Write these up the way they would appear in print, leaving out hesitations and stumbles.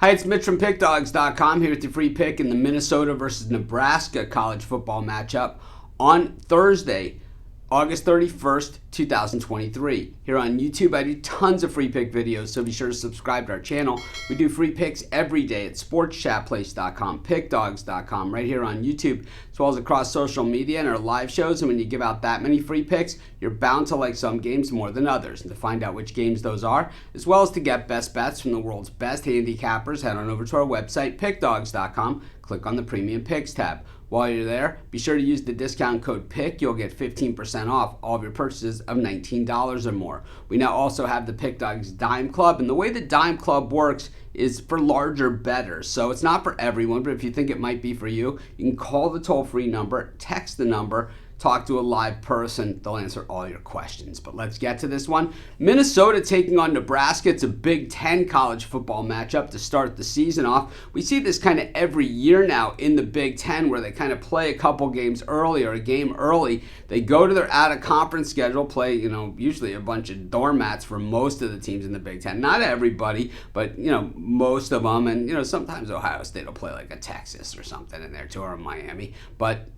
Hi, it's Mitch from Pickdawgz.com here with your free pick in the Minnesota versus Nebraska college football matchup on Thursday, August 31st, 2023. Here on YouTube, I do tons of free pick videos, so be sure to subscribe to our channel. We do free picks every day at sportschatplace.com, pickdawgz.com, right here on YouTube, as well as across social media and our live shows. And when you give out that many free picks, you're bound to like some games more than others. And to find out which games those are, as well as to get best bets from the world's best handicappers, head on over to our website, pickdawgz.com, click on the Premium Picks tab. While you're there, be sure to use the discount code PICK. You'll get 15% off all of your purchases of $19 or more. We now also have the Pick Dawgz Dime Club, and the way the Dime Club works is for larger bettors. So it's not for everyone, but if you think it might be for you, you can call the toll-free number, text the number, talk to a live person. They'll answer all your questions. But let's get to this one. Minnesota taking on Nebraska. It's a Big Ten college football matchup to start the season off. We see this kind of every year now in the Big Ten where they kind of play a couple games early or a game early. They go to their out-of-conference schedule, play, usually a bunch of doormats for most of the teams in the Big Ten. Not everybody, but, most of them. And, sometimes Ohio State will play like a Texas or something in there too, or a Miami. But,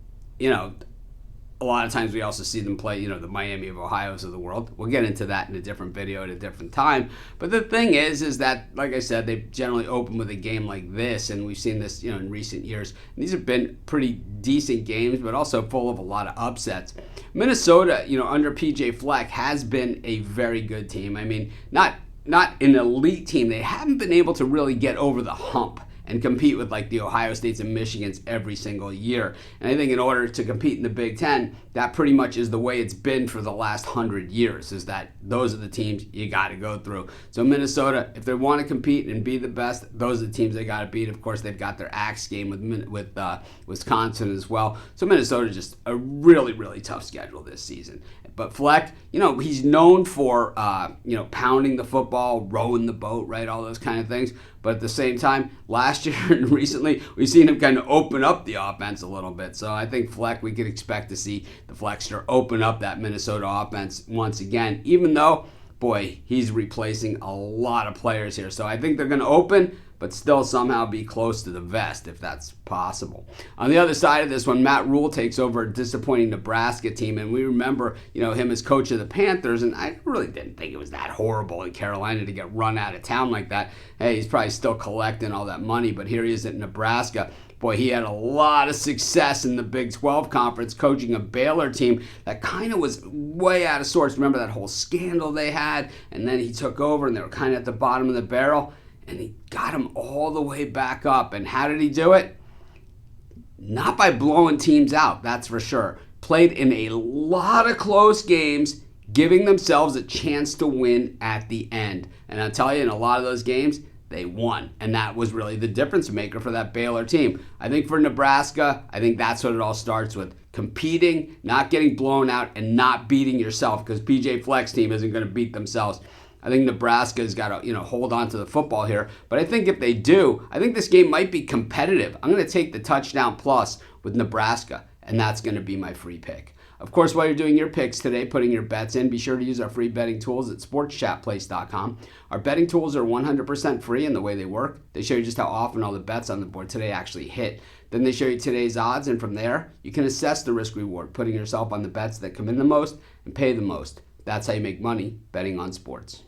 a lot of times we also see them play, the Miami of Ohio's of the world. We'll get into that in a different video at a different time. But the thing is that, like I said, they generally open with a game like this, and we've seen this, in recent years. And these have been pretty decent games, but also full of a lot of upsets. Minnesota, under PJ Fleck, has been a very good team. I mean, not an elite team. They haven't been able to really get over the hump and compete with like the Ohio States and Michigans every single year. And I think in order to compete in the Big Ten, that pretty much is the way it's been for the last 100 years, is that those are the teams you got to go through. So Minnesota, if they want to compete and be the best, those are the teams they got to beat. Of course, they've got their axe game with Wisconsin as well. So Minnesota just a really, really tough schedule this season. But Fleck, he's known for, pounding the football, rowing the boat, right? All those kind of things. But at the same time, last year and recently, we've seen him kind of open up the offense a little bit. So I think Fleck, we could expect to see the Fleckster open up that Minnesota offense once again, even though, boy, he's replacing a lot of players here. So I think they're going to open, but still somehow be close to the vest if that's possible. On the other side of this one, Matt Rule takes over a disappointing Nebraska team, and we remember, him as coach of the Panthers, and I really didn't think it was that horrible in Carolina to get run out of town like that. Hey, he's probably still collecting all that money, but here he is at Nebraska. Boy, he had a lot of success in the Big 12 conference coaching a Baylor team that kind of was way out of sorts. Remember that whole scandal they had? And then he took over, and they were kind of at the bottom of the barrel. And he got him all the way back up. And how did he do it? Not by blowing teams out, that's for sure. Played in a lot of close games, giving themselves a chance to win at the end. And I'll tell you, in a lot of those games, they won. And that was really the difference maker for that Baylor team. I think for Nebraska, I think that's what it all starts with. Competing, not getting blown out, and not beating yourself, because PJ Fleck's team isn't going to beat themselves. I think Nebraska's got to, hold on to the football here. But I think if they do, I think this game might be competitive. I'm going to take the touchdown plus with Nebraska, and that's going to be my free pick. Of course, while you're doing your picks today, putting your bets in, be sure to use our free betting tools at sportschatplace.com. Our betting tools are 100% free in the way they work. They show you just how often all the bets on the board today actually hit. Then they show you today's odds, and from there, you can assess the risk-reward, putting yourself on the bets that come in the most and pay the most. That's how you make money betting on sports.